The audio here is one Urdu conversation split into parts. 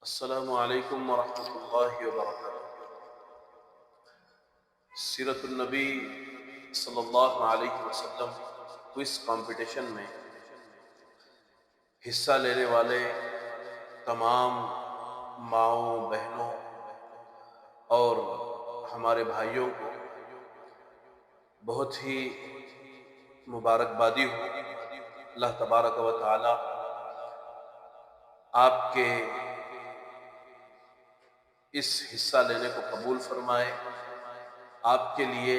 السلام علیکم ورحمۃ اللہ وبرکاتہ۔ سیرت النبی صلی اللہ علیہ وسلم کوئز کمپٹیشن میں حصہ لینے والے تمام ماؤں بہنوں اور ہمارے بھائیوں کو بہت ہی مبارکبادی ہو۔ اللہ تبارک و تعالی آپ کے اس حصہ لینے کو قبول فرمائے، آپ کے لیے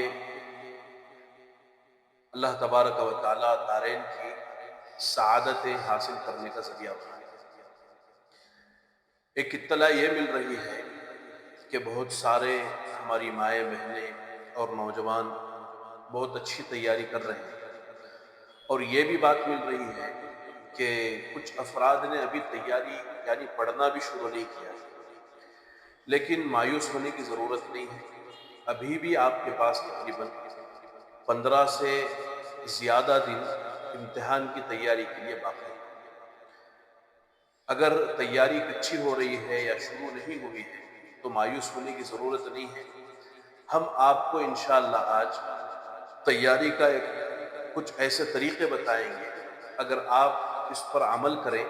اللہ تبارک و تعالی دارین کی سعادتیں حاصل کرنے کا ذریعہ بنائے۔ ایک اطلاع یہ مل رہی ہے کہ بہت سارے ہماری مائیں بہنیں اور نوجوان بہت اچھی تیاری کر رہے ہیں، اور یہ بھی بات مل رہی ہے کہ کچھ افراد نے ابھی تیاری یعنی پڑھنا بھی شروع نہیں کیا ہے۔ لیکن مایوس ہونے کی ضرورت نہیں ہے، ابھی بھی آپ کے پاس تقریباً 15 سے زیادہ دن امتحان کی تیاری کے لیے باقی ہے۔ اگر تیاری اچھی ہو رہی ہے یا شروع نہیں ہوئی ہے تو مایوس ہونے کی ضرورت نہیں ہے۔ ہم آپ کو انشاءاللہ آج تیاری کا کچھ ایسے طریقے بتائیں گے، اگر آپ اس پر عمل کریں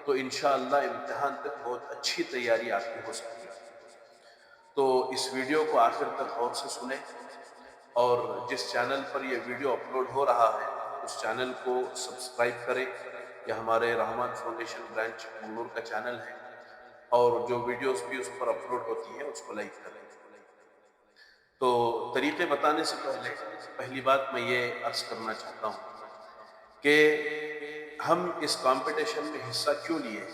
تو انشاءاللہ امتحان تک بہت اچھی تیاری آپ کی ہو سکتی ہے۔ تو اس ویڈیو کو آخر تک غور سے سنیں، اور جس چینل پر یہ ویڈیو اپلوڈ ہو رہا ہے اس چینل کو سبسکرائب کریں۔ یہ ہمارے رحمان فاؤنڈیشن برانچ منگلور کا چینل ہے، اور جو ویڈیوز بھی اس پر اپلوڈ ہوتی ہیں اس کو لائک کریں۔ تو طریقے بتانے سے پہلے پہلی بات میں یہ عرض کرنا چاہتا ہوں کہ ہم اس کمپٹیشن میں حصہ کیوں لیے۔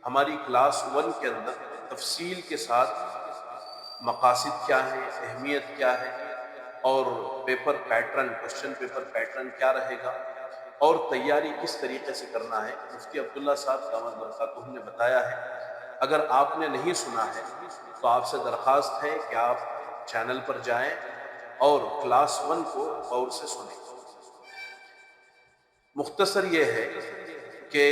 ہماری کلاس 1 کے اندر تفصیل کے ساتھ مقاصد کیا ہیں، اہمیت کیا ہے، اور paper pattern, question paper pattern کیا رہے گا، اور تیاری کس طریقے سے کرنا ہے، مفتی عبداللہ صاحب دامت برکاتہ نے بتایا ہے۔ اگر آپ نے نہیں سنا ہے تو آپ سے درخواست ہے کہ آپ چینل پر جائیں اور کلاس 1 کو غور سے سنیں۔ مختصر یہ ہے کہ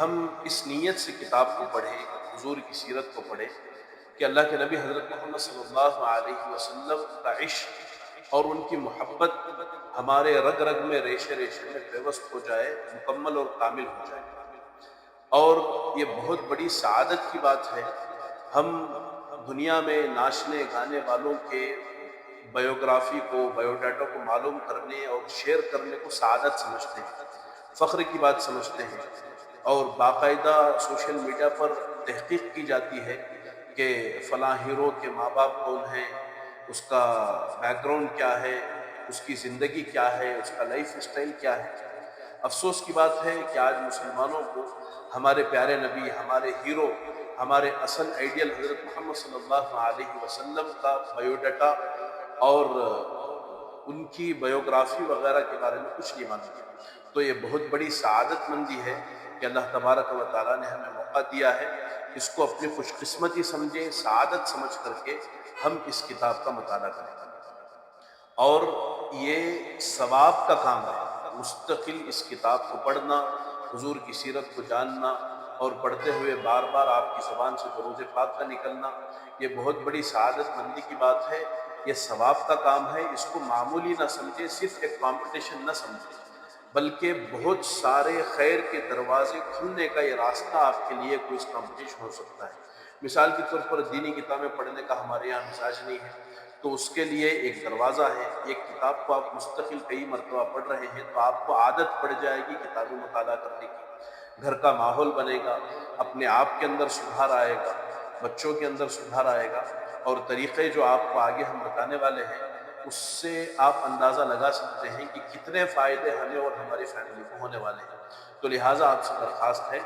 ہم اس نیت سے کتاب کو پڑھیں، حضور کی سیرت کو پڑھیں کہ اللہ کے نبی حضرت محمد صلی اللہ علیہ وسلم کا عشق اور ان کی محبت ہمارے رگ رگ میں، ریشے ریشے میں پیوست ہو جائے، مکمل اور کامل ہو جائے۔ اور یہ بہت بڑی سعادت کی بات ہے۔ ہم دنیا میں ناچنے گانے والوں کے بایوگرافی کو، بایو ڈاٹا کو معلوم کرنے اور شیئر کرنے کو سعادت سمجھتے ہیں، فخر کی بات سمجھتے ہیں، اور باقاعدہ سوشل میڈیا پر تحقیق کی جاتی ہے کہ فلاں ہیرو کے ماں باپ کون ہیں، اس کا بیک گراؤنڈ کیا ہے، اس کی زندگی کیا ہے، اس کا لائف سٹائل کیا ہے۔ افسوس کی بات ہے کہ آج مسلمانوں کو ہمارے پیارے نبی، ہمارے ہیرو، ہمارے اصل آئیڈیل حضرت محمد صلی اللہ علیہ وسلم کا بایو ڈاٹا اور ان کی بایوگرافی وغیرہ کے بارے میں کچھ نہیں معلوم۔ تو یہ بہت بڑی سعادت مندی ہے کہ اللہ تبارک و تعالیٰ نے ہمیں موقع دیا ہے، اس کو اپنی خوش قسمتی سمجھیں، سعادت سمجھ کر کے ہم اس کتاب کا مطالعہ کریں۔ اور یہ ثواب کا کام ہے، مستقل اس کتاب کو پڑھنا، حضور کی سیرت کو جاننا، اور پڑھتے ہوئے بار بار آپ کی زبان سے درود پاک کا نکلنا، یہ بہت بڑی سعادت مندی کی بات ہے۔ یہ ثواب کا کام ہے، اس کو معمولی نہ سمجھے، صرف ایک کمپٹیشن نہ سمجھے، بلکہ بہت سارے خیر کے دروازے کھلنے کا یہ راستہ آپ کے لیے کوئی کمپٹیشن ہو سکتا ہے۔ مثال کے طور پر دینی کتابیں پڑھنے کا ہمارے یہاں مزاج نہیں ہے، تو اس کے لیے ایک دروازہ ہے۔ ایک کتاب کو آپ مستقل کئی مرتبہ پڑھ رہے ہیں تو آپ کو عادت پڑ جائے گی کتابیں مطالعہ کرنے کی، گھر کا ماحول بنے گا، اپنے آپ کے اندر سدھار آئے گا، بچوں کے اندر سدھار آئے گا، اور طریقے جو آپ کو آگے ہم بتانے والے ہیں اس سے آپ اندازہ لگا سکتے ہیں کہ کتنے فائدے ہمیں اور ہماری فیملی کو ہونے والے ہیں۔ تو لہٰذا آپ سے درخواست ہے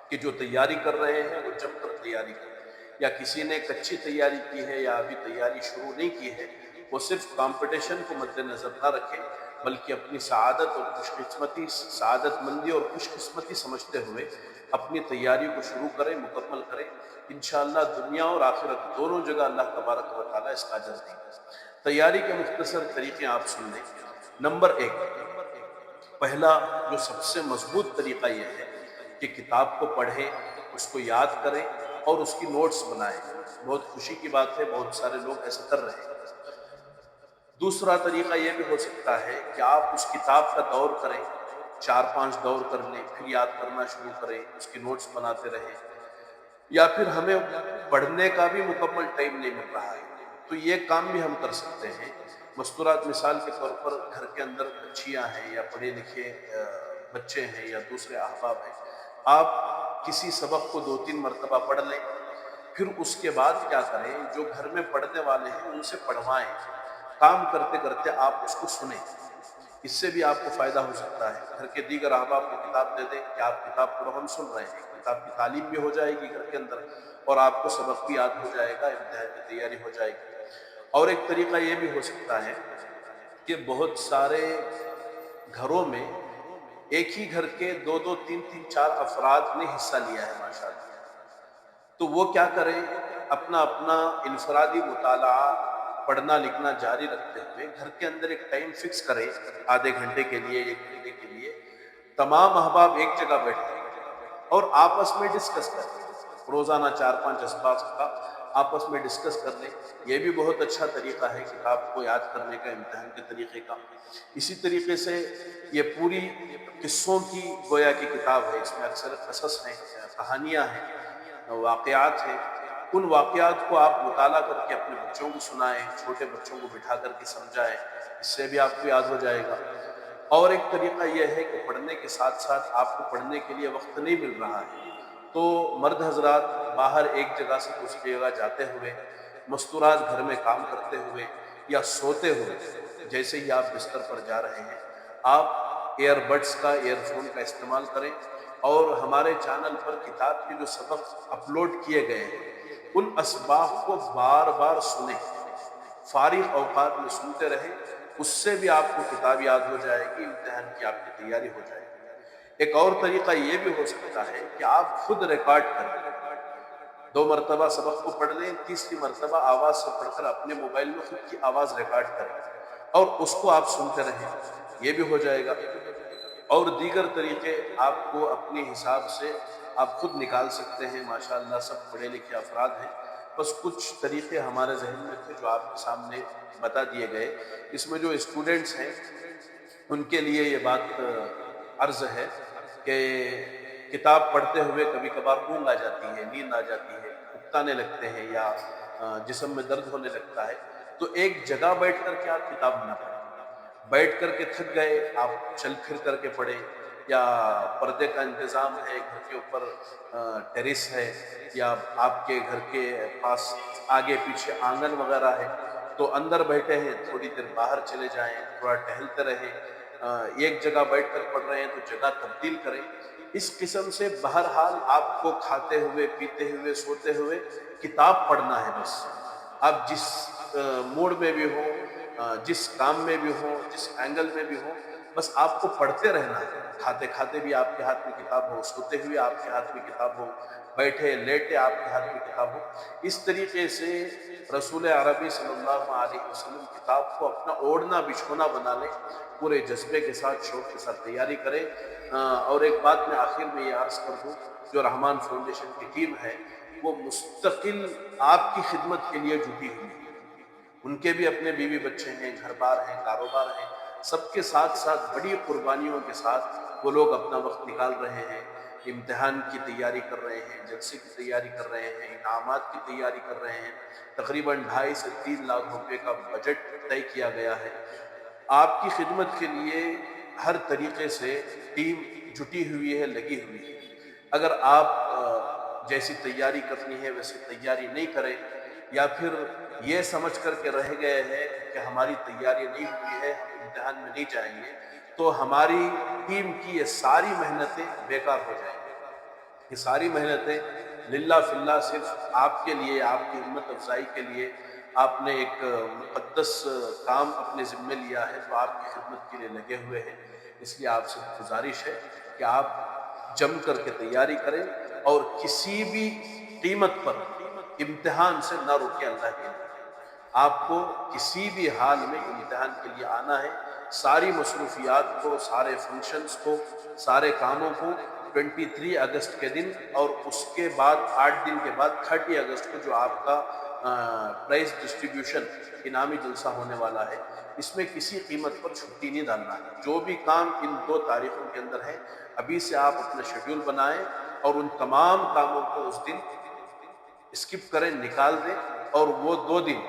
کہ جو تیاری کر رہے ہیں وہ جم کر تیاری کریں، یا کسی نے کچی تیاری کی ہے یا ابھی تیاری شروع نہیں کی ہے، وہ صرف کمپٹیشن کو مد نظر نہ رکھے، بلکہ اپنی سعادت اور خوش قسمتی، سعادت مندی اور خوش قسمتی سمجھتے ہوئے اپنی تیاری کو شروع کریں، مکمل کریں۔ انشاءاللہ دنیا اور آخرت دونوں جگہ اللہ تبارک و تعالیٰ اس کا اجر دیں گے۔ تیاری کے مختصر طریقے آپ سن لیں۔ نمبر 1، پہلا جو سب سے مضبوط طریقہ یہ ہے کہ کتاب کو پڑھیں اس کو یاد کریں اور اس کی نوٹس بنائیں۔ بہت خوشی کی بات ہے، بہت سارے لوگ ایسا کر رہے ہیں۔ دوسرا طریقہ یہ بھی ہو سکتا ہے کہ آپ اس کتاب کا دور کریں، 4-5 دور کر لیں، پھر یاد کرنا شروع کریں، اس کی نوٹس بناتے رہیں۔ یا پھر ہمیں پڑھنے کا بھی مکمل ٹائم نہیں مل رہا ہے تو یہ کام بھی ہم کر سکتے ہیں۔ مستورات مثال کے طور پر گھر کے اندر بچیاں ہیں یا پڑھے لکھے بچے ہیں یا دوسرے احباب ہیں، آپ کسی سبق کو 2-3 مرتبہ پڑھ لیں، پھر اس کے بعد کیا کریں، جو گھر میں پڑھنے والے ہیں ان سے پڑھوائیں، کام کرتے کرتے آپ اس کو سنیں۔ اس سے بھی آپ کو فائدہ ہو سکتا ہے۔ گھر کے دیگر احباب کو کتاب دے دیں کہ آپ کتاب پڑھو، ہم سن رہے ہیں، کتاب کی تعلیم بھی ہو جائے گی گھر کے اندر اور آپ کو سبق بھی یاد ہو جائے گا، امتحان کی تیاری ہو جائے گی۔ اور ایک طریقہ یہ بھی ہو سکتا ہے کہ بہت سارے گھروں میں ایک ہی گھر کے 2-2 3-3 4 افراد نے حصہ لیا ہے ماشاءاللہ، تو وہ کیا کریں، اپنا اپنا انفرادی مطالعہ پڑھنا لکھنا جاری رکھتے ہوئے گھر کے اندر ایک ٹائم فکس کریں، آدھے گھنٹے کے لیے، 1 گھنٹے کے لیے، تمام احباب ایک جگہ بیٹھیں اور آپس میں ڈسکس کریں، روزانہ 4-5 اسباق کا آپس میں ڈسکس کر لیں۔ یہ بھی بہت اچھا طریقہ ہے کتاب کو یاد کرنے کا، امتحان کے طریقے کا۔ اسی طریقے سے یہ پوری قصوں کی گویا کی کتاب ہے، اس میں اکثر قصص ہیں، کہانیاں ہیں، واقعات ہیں۔ ان واقعات کو آپ مطالعہ کر کے اپنے بچوں کو سنائیں، چھوٹے بچوں کو بٹھا کر کے سمجھائیں، اس سے بھی آپ کو یاد ہو جائے گا۔ اور ایک طریقہ یہ ہے کہ پڑھنے کے ساتھ ساتھ آپ کو پڑھنے کے لیے وقت نہیں مل رہا ہے تو مرد حضرات باہر ایک جگہ سے دوسری جگہ جاتے ہوئے، مستورات گھر میں کام کرتے ہوئے یا سوتے ہوئے، جیسے ہی آپ بستر پر جا رہے ہیں، آپ ایئر بڈس کا، ایئر فون کا استعمال کریں اور ہمارے چینل پر کتاب کے جو سبق اپلوڈ کیے گئے ہیں ان اسباق کو بار بار سنیں، فارغ اوقات میں سنتے رہیں، اس سے بھی آپ کو کتاب یاد ہو جائے گی، امتحان کی آپ کی تیاری ہو جائے گی۔ ایک اور طریقہ یہ بھی ہو سکتا ہے کہ آپ خود ریکارڈ کریں، 2 مرتبہ سبق کو پڑھ لیں، تیسری مرتبہ آواز سے پڑھ کر اپنے موبائل میں خود کی آواز ریکارڈ کریں اور اس کو آپ سنتے رہیں، یہ بھی ہو جائے گا۔ اور دیگر طریقے آپ کو اپنے حساب سے آپ خود نکال سکتے ہیں، ماشاءاللہ سب پڑھے لکھے افراد ہیں، بس کچھ طریقے ہمارے ذہن میں تھے جو آپ کے سامنے بتا دیے گئے۔ اس میں جو اسٹوڈنٹس ہیں ان کے لیے یہ بات عرض ہے کہ کتاب پڑھتے ہوئے کبھی کبھار اونگ آ جاتی ہے، نیند آ جاتی ہے، اکتانے لگتے ہیں یا جسم میں درد ہونے لگتا ہے، تو ایک جگہ بیٹھ کر کے آپ کتاب نہ پڑھیں، بیٹھ کر کے تھک گئے آپ چل پھر کر کے پڑھیں، یا پردے کا انتظام ہے گھر کے اوپر، ٹیرس ہے یا آپ کے گھر کے پاس آگے پیچھے آنگن وغیرہ ہے تو اندر بیٹھے ہیں، تھوڑی دیر باہر چلے جائیں، تھوڑا ٹہلتے رہیں، ایک جگہ بیٹھ کر پڑھ رہے ہیں تو جگہ تبدیل کریں۔ اس قسم سے بہرحال آپ کو کھاتے ہوئے، پیتے ہوئے، سوتے ہوئے کتاب پڑھنا ہے بس۔ آپ جس موڈ میں بھی ہو، جس کام میں بھی ہو، جس اینگل میں بھی ہو، بس آپ کو پڑھتے رہنا ہے، کھاتے کھاتے بھی آپ کے ہاتھ میں کتاب ہو، سوتے ہوئے آپ کے ہاتھ میں کتاب ہو، بیٹھے لیٹے آپ کے ہاتھ میں کتاب ہو۔ اس طریقے سے رسول عربی صلی اللہ علیہ وسلم کتاب کو اپنا اوڑھنا بچھونا بنا لیں، پورے جذبے کے ساتھ، شوق کے ساتھ تیاری کریں۔ اور ایک بات میں آخر میں یہ عرض کر دوں، جو رحمان فاؤنڈیشن کی ٹیم ہے وہ مستقل آپ کی خدمت کے لیے جٹی ہوئی ہے، ان کے بھی اپنے بیوی بچے ہیں، گھر بار ہیں، کاروبار ہیں، سب کے ساتھ ساتھ بڑی قربانیوں کے ساتھ وہ لوگ اپنا وقت نکال رہے ہیں، امتحان کی تیاری کر رہے ہیں، جلسے کی تیاری کر رہے ہیں، انعامات کی تیاری کر رہے ہیں۔ تقریباً 2.5 سے 3 لاکھ روپے کا بجٹ طے کیا گیا ہے۔ آپ کی خدمت کے لیے ہر طریقے سے ٹیم جٹی ہوئی ہے، لگی ہوئی ہے۔ اگر آپ جیسی تیاری کرنی ہے ویسی تیاری نہیں کریں یا پھر یہ سمجھ کر کے رہ گئے ہیں کہ ہماری تیاری نہیں ہوئی ہے، ہم امتحان میں نہیں جائیں گے، تو ہماری ٹیم کی یہ ساری محنتیں بیکار ہو جائیں گی۔ یہ ساری محنتیں للہ فی اللہ صرف آپ کے لیے، آپ کی ہمت افزائی کے لیے، آپ نے ایک مقدس کام اپنے ذمے لیا ہے تو آپ کی خدمت کے لیے لگے ہوئے ہیں۔ اس لیے آپ سے گزارش ہے کہ آپ جم کر کے تیاری کریں اور کسی بھی قیمت پر امتحان سے نہ روکیں اللہ کے لیے۔ آپ کو کسی بھی حال میں امتحان کے لیے آنا ہے، ساری مصروفیات کو، سارے فنکشنز کو، سارے کاموں کو 23 اگست کے دن اور اس کے بعد 8 دن کے بعد 30 اگست کو جو آپ کا پرائز ڈسٹریبیوشن انعامی جلسہ ہونے والا ہے، اس میں کسی قیمت پر چھٹی نہیں ڈالنا ہے۔ جو بھی کام ان 2 تاریخوں کے اندر ہے، ابھی سے آپ اپنا شیڈیول بنائیں اور ان تمام کاموں کو اس دن اسکپ کریں، نکال دیں، اور وہ 2 دن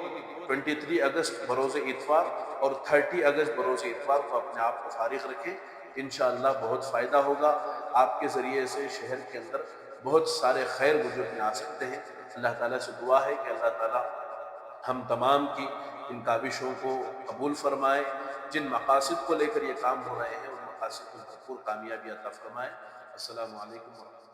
23 اگست بروز اتوار اور 30 اگست بروز اتوار کو اپنے آپ کو فارغ رکھیں۔ انشاءاللہ بہت فائدہ ہوگا، آپ کے ذریعے سے شہر کے اندر بہت سارے خیر وجود میں آ سکتے ہیں۔ اللہ تعالیٰ سے دعا ہے کہ اللہ تعالیٰ ہم تمام کی ان کاوشوں کو قبول فرمائے، جن مقاصد کو لے کر یہ کام ہو رہے ہیں ان مقاصد کو بھرپور کامیابی عطا فرمائے۔ السلام علیکم ورحمۃ اللہ۔